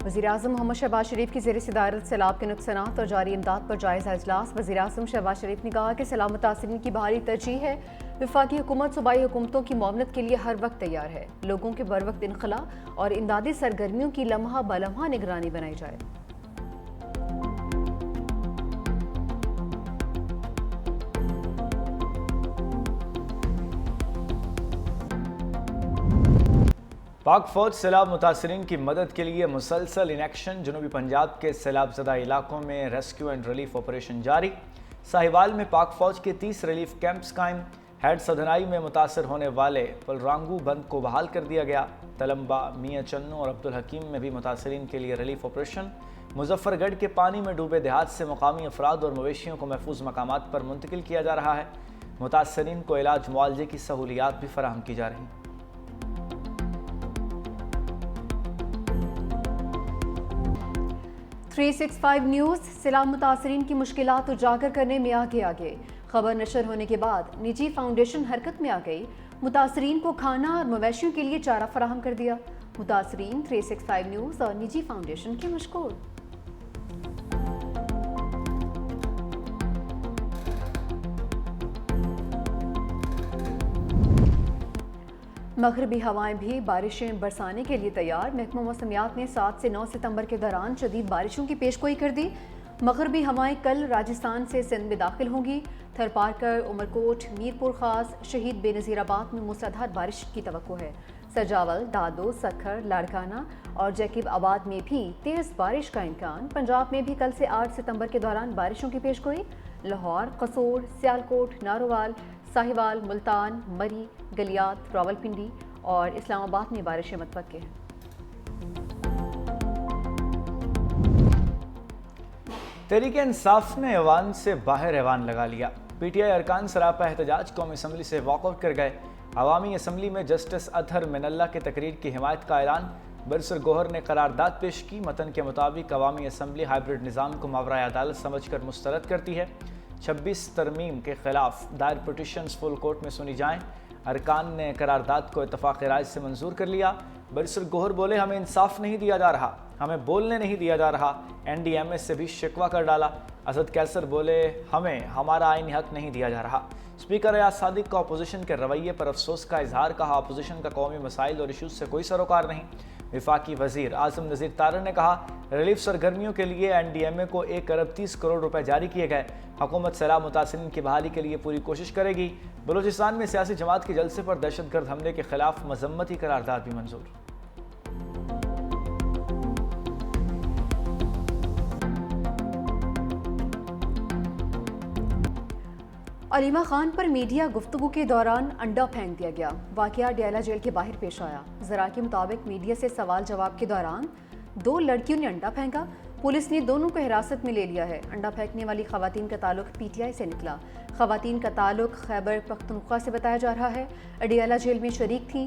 وزیراعظم محمد شہباز شریف کی زیر صدارت سیلاب کے نقصانات اور جاری امداد پر جائزہ اجلاس۔ وزیراعظم شہباز شریف نے کہا کہ سیلاب متاثرین کی بحالی ترجیح ہے۔ وفاقی حکومت صوبائی حکومتوں کی معاونت کے لیے ہر وقت تیار ہے۔ لوگوں کے بروقت انخلا اور امدادی سرگرمیوں کی لمحہ بلمحہ نگرانی بنائی جائے۔ پاک فوج سیلاب متاثرین کی مدد کے لیے مسلسل ان ایکشن۔ جنوبی پنجاب کے سیلاب زدہ علاقوں میں ریسکیو اینڈ ریلیف آپریشن جاری۔ ساہیوال میں پاک فوج کے 30 ریلیف کیمپس قائم۔ ہیڈ سدھنائی میں متاثر ہونے والے پلرانگو بند کو بحال کر دیا گیا۔ تلمبا، میاں چنو اور عبدالحکیم میں بھی متاثرین کے لیے ریلیف آپریشن۔ مظفر گڑھ کے پانی میں ڈوبے دیہات سے مقامی افراد اور مویشیوں کو محفوظ مقامات پر منتقل کیا جا رہا ہے۔ متاثرین کو علاج معالجے کی سہولیات بھی فراہم کی جا رہی ہیں۔ 365 نیوز سیلاب متاثرین کی مشکلات اجاگر کرنے میں آگے۔ خبر نشر ہونے کے بعد نجی فاؤنڈیشن حرکت میں آ گئی۔ متاثرین کو کھانا اور مویشیوں کے لیے چارہ فراہم کر دیا۔ متاثرین 365 نیوز اور نجی فاؤنڈیشن کے مشکور۔ مغربی ہوائیں بھی بارشیں برسانے کے لیے تیار۔ محکمہ موسمیات نے 7 سے 9 ستمبر کے دوران شدید بارشوں کی پیشگوئی کر دی۔ مغربی ہوائیں کل راجستھان سے سندھ میں داخل ہوں گی۔ تھر پارکر، عمرکوٹ، میرپور خاص، شہید بے نظیر آباد میں موسلادھار بارش کی توقع ہے۔ سجاول، دادو، سکھر، لاڑکانہ اور جیکب آباد میں بھی تیز بارش کا امکان۔ پنجاب میں بھی کل سے 8 ستمبر کے دوران بارشوں کی پیشگوئی۔ لاہور، قصور، سیالکوٹ، ناروال، ساہیوال، ملتان، مری، گلیات، راولپنڈی اور اسلام آباد میں بارشیں متوقع ہیں۔ تحریک انصاف نے ایوان سے باہر ایوان لگا لیا۔ پی ٹی آئی ارکان سراپا احتجاج قومی اسمبلی سے واک آؤٹ کر گئے۔ عوامی اسمبلی میں جسٹس اطہر من اللہ کی تقریر کی حمایت کا اعلان۔ برسر گوہر نے قرارداد پیش کی۔ متن کے مطابق عوامی اسمبلی ہائیبرڈ نظام کو ماورائے عدالت سمجھ کر مسترد کرتی ہے۔ 26 ترمیم کے خلاف دائر پٹیشنز فل کورٹ میں سنی جائیں۔ ارکان نے قرارداد کو اتفاق رائے سے منظور کر لیا۔ برسر گوہر بولے، ہمیں انصاف نہیں دیا جا رہا، ہمیں بولنے نہیں دیا جا رہا۔ این ڈی ایم اے سے بھی شکوہ کر ڈالا۔ اسد کیسر بولے، ہمیں ہمارا آئینی حق نہیں دیا جا رہا۔ اسپیکر ایاز صادق کا اپوزیشن کے رویے پر افسوس کا اظہار، کہا اپوزیشن کا قومی مسائل اور ایشوز سے کوئی سروکار نہیں۔ وفاقی وزیر اعظم نذیر طارر نے کہا، ریلیف سرگرمیوں کے لیے این ڈی ایم اے کو 1 ارب 30 کروڑ روپے جاری کیے گئے۔ حکومت سیلاب متاثرین کی بحالی کے لیے پوری کوشش کرے گی۔ بلوچستان میں سیاسی جماعت کے جلسے پر دہشت گرد حملے کے خلاف مذمتی قرارداد بھی منظور۔ علیمہ خان پر میڈیا گفتگو کے دوران انڈا پھینک دیا گیا۔ واقعہ ڈیالہ جیل کے باہر پیش آیا۔ ذرائع کے مطابق میڈیا سے سوال جواب کے دوران 2 لڑکیوں نے انڈا پھینکا۔ پولیس نے دونوں کو حراست میں لے لیا ہے۔ انڈا پھینکنے والی خواتین کا تعلق پی ٹی آئی سے نکلا۔ خواتین کا تعلق خیبر پختونخوا سے بتایا جا رہا ہے۔ ڈیالہ جیل میں شریک تھیں،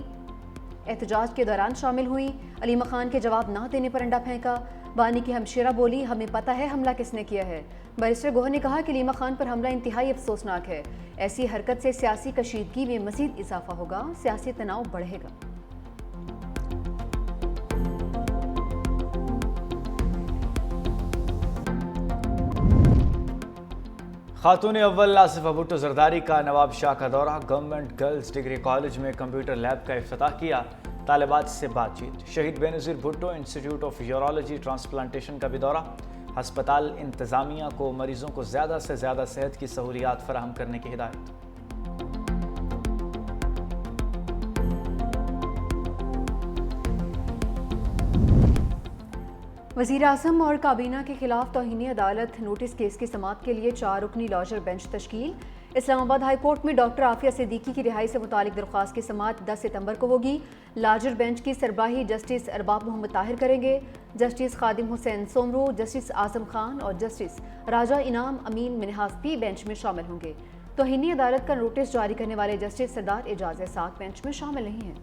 احتجاج کے دوران شامل ہوئی۔ علیمہ خان کے جواب نہ دینے پر انڈا پھینکا۔ بانی کی ہمشیرہ بولی، ہمیں پتہ ہے حملہ کس نے کیا ہے۔ بیرسٹر گوہر نے کہا کہ علیمہ خان پر حملہ انتہائی افسوسناک ہے۔ ایسی حرکت سے سیاسی کشیدگی میں مزید اضافہ ہوگا، سیاسی تناؤ بڑھے گا۔ خاتون اول آصفہ بھٹو زرداری کا نواب شاہ کا دورہ۔ گورنمنٹ گرلز ڈگری کالج میں کمپیوٹر لیب کا افتتاح کیا۔ طالبات سے بات چیت۔ Shaheed Benazir Bhutto institute of urology transplantation کا بھی دورہ۔ ہسپتال انتظامیہ کو مریضوں کو زیادہ سے زیادہ صحت کی سہولیات فراہم کرنے کی ہدایت۔ وزیر اعظم اور کابینہ کے خلاف توہین عدالت نوٹس کیس کی سماعت کے لیے 4 رکنی لاجر بینچ تشکیل۔ اسلام آباد ہائی کورٹ میں ڈاکٹر عافیہ صدیقی کی رہائی سے متعلق درخواست کی سماعت 10 ستمبر کو ہوگی۔ لاجر بینچ کی سربراہی جسٹس ارباب محمد طاہر کریں گے۔ جسٹس خادم حسین سومرو، جسٹس اعظم خان اور جسٹس راجہ انعام امین منہاس بھی بینچ میں شامل ہوں گے۔ توہین عدالت کا نوٹس جاری کرنے والے جسٹس سردار اعجاز اسحاق بینچ میں شامل نہیں ہیں۔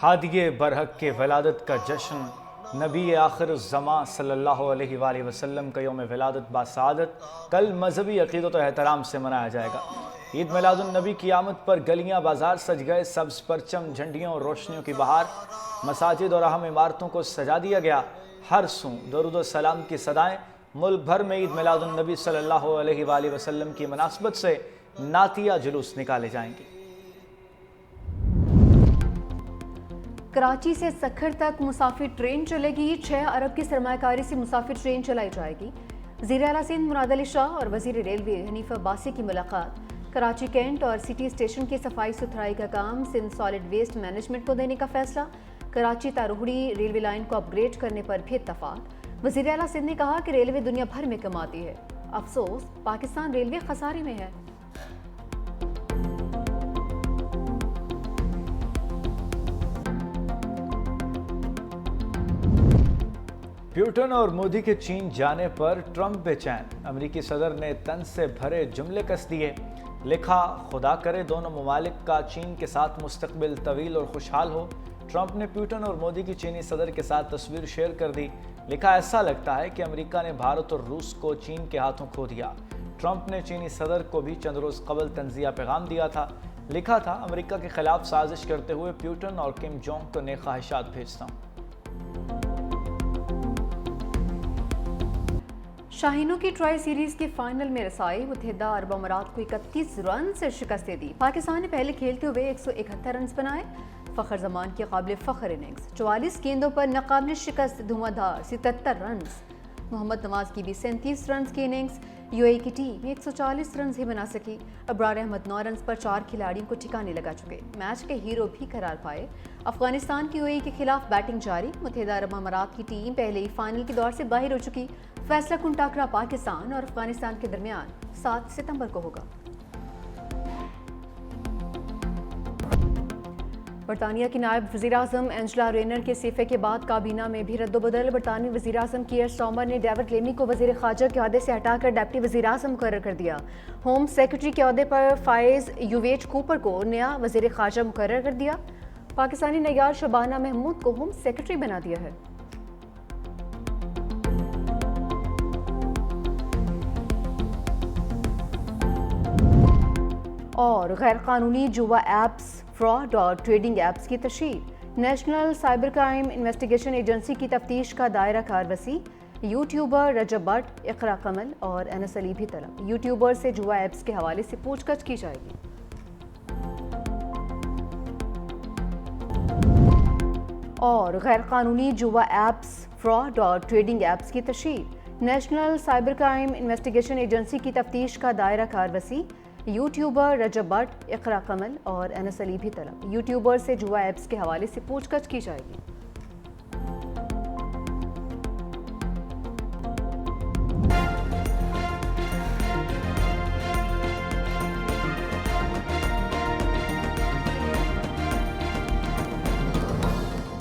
ہادی برحق کے ولادت کا جشن۔ نبی آخر الزماں صلی اللہ علیہ وآلہ وسلم کا یوم ولادت باسعادت کل مذہبی عقیدت و احترام سے منایا جائے گا۔ عید میلاد النبی کی آمد پر گلیاں بازار سج گئے، سبز پرچم، جھنڈیوں اور روشنیوں کی بہار، مساجد اور اہم عمارتوں کو سجا دیا گیا، ہر سوں درود و سلام کی صدائیں۔ ملک بھر میں عید میلاد النبی صلی اللہ علیہ وآلہ وسلم کی مناسبت سے نعتیہ جلوس نکالے جائیں گے۔ کراچی سے سکھر تک مسافر ٹرین چلے گی، 6 ارب کی سرمایہ کاری سے مسافر ٹرین چلائی جائے گی۔ وزیر اعلیٰ سندھ مراد علی شاہ اور وزیر ریلوے حنیف عباسی کی ملاقات۔ کراچی کینٹ اور سٹی اسٹیشن کی صفائی ستھرائی کا کام سندھ سالڈ ویسٹ مینجمنٹ کو دینے کا فیصلہ۔ کراچی تاروہڑی ریلوے لائن کو اپ گریڈ کرنے پر بھی اتفاق۔ وزیر اعلیٰ سندھ نے کہا کہ ریلوے دنیا بھر میں کماتی ہے، افسوس پاکستان ریلوے خسارے میں ہے۔ پیوٹن اور مودی کے چین جانے پر ٹرمپ بے چین، امریکی صدر نے طنز سے بھرے جملے کس دیے۔ لکھا، خدا کرے دونوں ممالک کا چین کے ساتھ مستقبل طویل اور خوشحال ہو۔ ٹرمپ نے پیوٹن اور مودی کی چینی صدر کے ساتھ تصویر شیئر کر دی۔ لکھا، ایسا لگتا ہے کہ امریکہ نے بھارت اور روس کو چین کے ہاتھوں کھو دیا۔ ٹرمپ نے چینی صدر کو بھی چند روز قبل طنزیہ پیغام دیا تھا۔ لکھا تھا، امریکہ کے خلاف سازش کرتے ہوئے پیوٹن اور کم جونگ کو نیک خواہشات بھیجتا ہوں۔ شاہینوں کی ٹرائی سیریز کی فائنل میں رسائی، متحدہ عرب امارات کو 31 رن سے شکست دے دی۔ پاکستان نے پہلے کھیلتے ہوئے 171 رنز بنائے۔ فخر زمان کی قابل فخر اننگز، 44 گیندوں پر ناقابل شکست دھواں دھار 77 رنز۔ محمد نواز کی بھی 37 رنز کی اننگز، یو اے ای کی ٹیم 140 رنز ہی بنا سکی۔ ابرار احمد 9 رنز پر 4 کھلاڑیوں کو ٹھکانے لگا چکے، میچ کے ہیرو بھی قرار پائے۔ افغانستان کی یو اے ای کے خلاف بیٹنگ جاری، متحدہ عرب امارات کی ٹیم پہلے ہی فائنل کے دور سے باہر ہو چکی۔ فیصلہ کن ٹاکرا پاکستان اور افغانستان کے درمیان 7 ستمبر کو ہوگا۔ برطانیہ کی نائب وزیراعظم اینجلا رینر کے استعفے کے بعد کابینہ میں بھی رد و بدل۔ برطانوی وزیراعظم کیئر سٹارمر نے ڈیوڈ لیمی کو وزیر خارجہ کے عہدے سے ہٹا کر ڈپٹی وزیراعظم مقرر کر دیا۔ ہوم سیکرٹری کے عہدے پر فائز یوویٹ کوپر کو نیا وزیر خارجہ مقرر کر دیا۔ پاکستانی نگار شبانہ محمود کو ہوم سیکرٹری بنا دیا ہے۔ اور غیر قانونی جوا ایپس، فراڈ اور ٹریڈنگ ایپس کی تشہیر، national cyber crime investigation agency کی تفتیش کا دائرہ کار وسیع۔ یوٹیوبر رجب بٹ، اقرا کمل اور انس علی بھی طلب۔ یوٹیوبر سے جوا ایپس کے حوالے سے پوچھ گچھ کی جائے گی۔ اور غیر قانونی جوا ایپس، فراڈ اور ٹریڈنگ ایپس کی تشہیر، national cyber crime investigation agency کی تفتیش کا دائرہ کار وسیع۔ یوٹیوبر رجب بٹ، اقرا کمل اور انس علی بھی طلب۔ یوٹیوبر سے جوا ایپس کے حوالے سے پوچھ گچھ کی جائے گی۔